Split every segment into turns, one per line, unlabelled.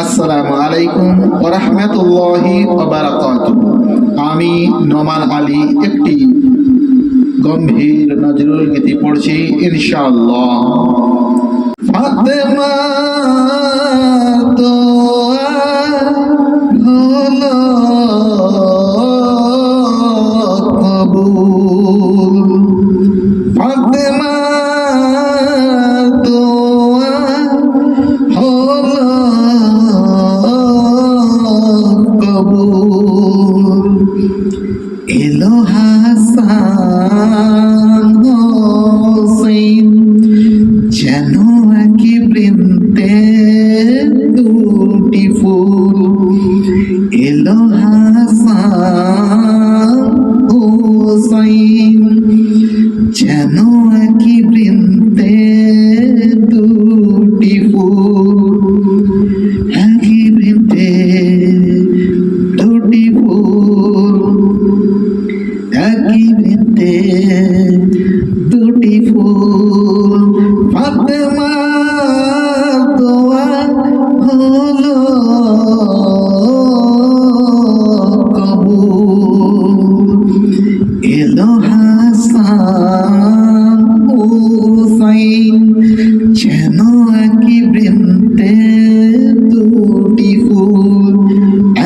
আসসালামু আলাইকুম ওয়া রাহমাতুল্লাহি ওয়া বারাকাতুহু। আমি নোমান আলী একটি গম্ভীর নজরুল গীতি পড়ছি ইনশাআল্লাহ। ফাতেমা দোয়া হলো কবুল, ফাতেমা দোয়া হলো কবুল। এলো হাসান হোসেন যেন একই বৃন্তে দুটি ফুল। এলো হাসান হোসেন যেন একই বৃন্তে দুটি ফুল। একই বৃন্তে দুটি ফুল, একই বৃন্তে দুটি ফুল। ফাতেমা দোয়া হলো কবুল। এলো হাসান হোসেন যেন একই বৃন্তে দুটি ফুল।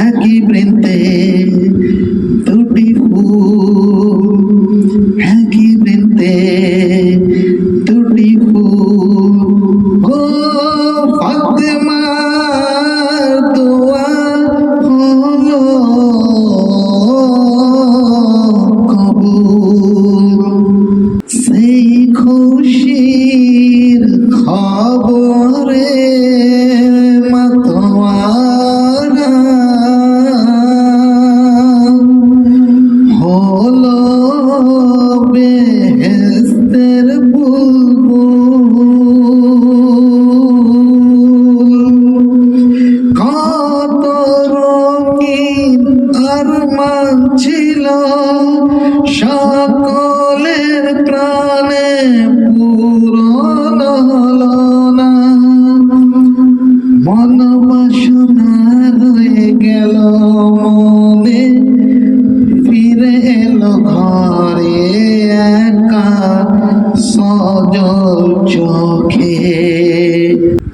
একই বৃন্তে দুটি ফুল, একই বৃন্তে দুটি ফুল। ও ফাতেমা দোয়া হলো কবুল। সেই খুশির খবরে মাতোয়ারা হলো বেহেশতের বুলবুল। কত রঙিন আরমান ছিল সকলের প্রাণে পূরণ হলো না। মন বাসনা রয়ে গেল মনে, ফিরে এলো ঘরে একা সজল চোখে।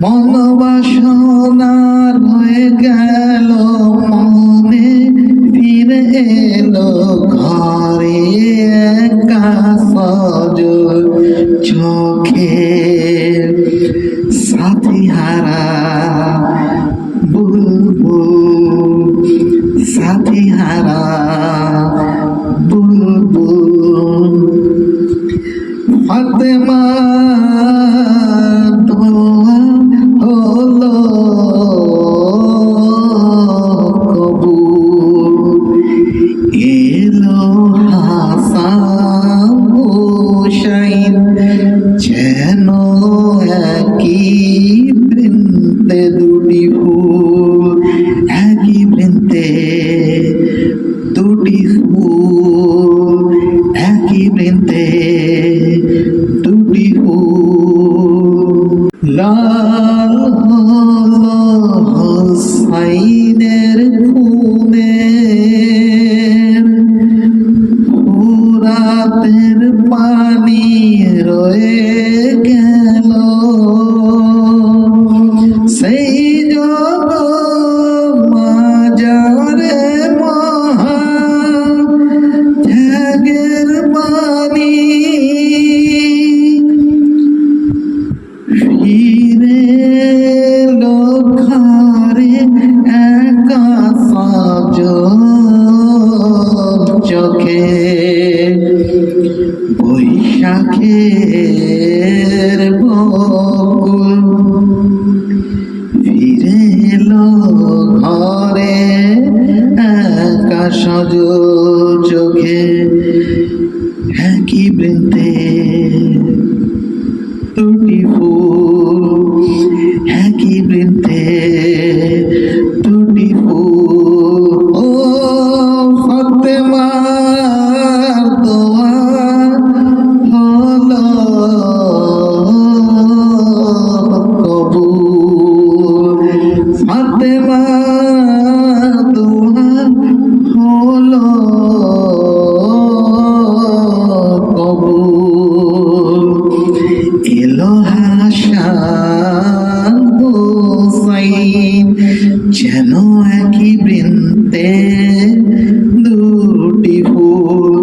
মন বাসনা রয়ে গেল মনে, ফিরে এলো ঘরে একা সজল চোখে। সাথী হারা বুলবুল, সাথী হারা বুলবুল। ফাতেমা দোয়া হলো কবুল। এলো হাসান হোসেন যেন একই বৃন্তে দুটি ফুল। একই বৃন্তে দুটি ফুল, একই বৃন্তে দুটি ফুল। লাল হলো হোসাইনের খুনে, ফুরাতের পানি রয়ে গেল। সেই জগ মাজারে মহা ত্যাগের বাণী, ফিরে এলো ঘরে একা সজল চোখে। বৈশাখের বকুল ফিরে এলো ঘরে একা সজল চোখে। একই বৃন্তে দুটি ফুল, একই বৃন্তে দুটি ফুল। ও ফাতেমা দোয়া হলো কবুল। ফাতেমা ফাতেমা দোয়া হলো কবুল। এলো হাসান হুসাইন যেন একই বৃন্তে দুটি ফুল।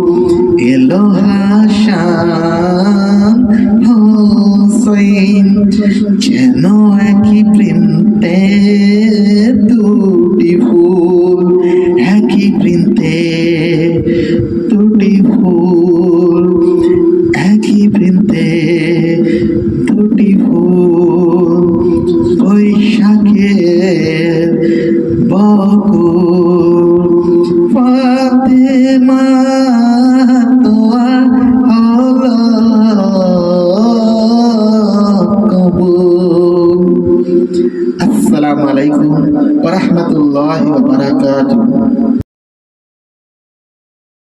এলো হাসান হুসাইন যেন একই বৃন্তে দুটি ফুল। একই বৃন্তে দুটি ফুল, একই বৃন্তে দুটি ফুল। বৈশাখের বকুল ফাতেমা দোয়া হলো কবুল। আসসালামু আলাইকুম ওয়া রাহমাতুল্লাহি ওয়া বারাকাতুহু।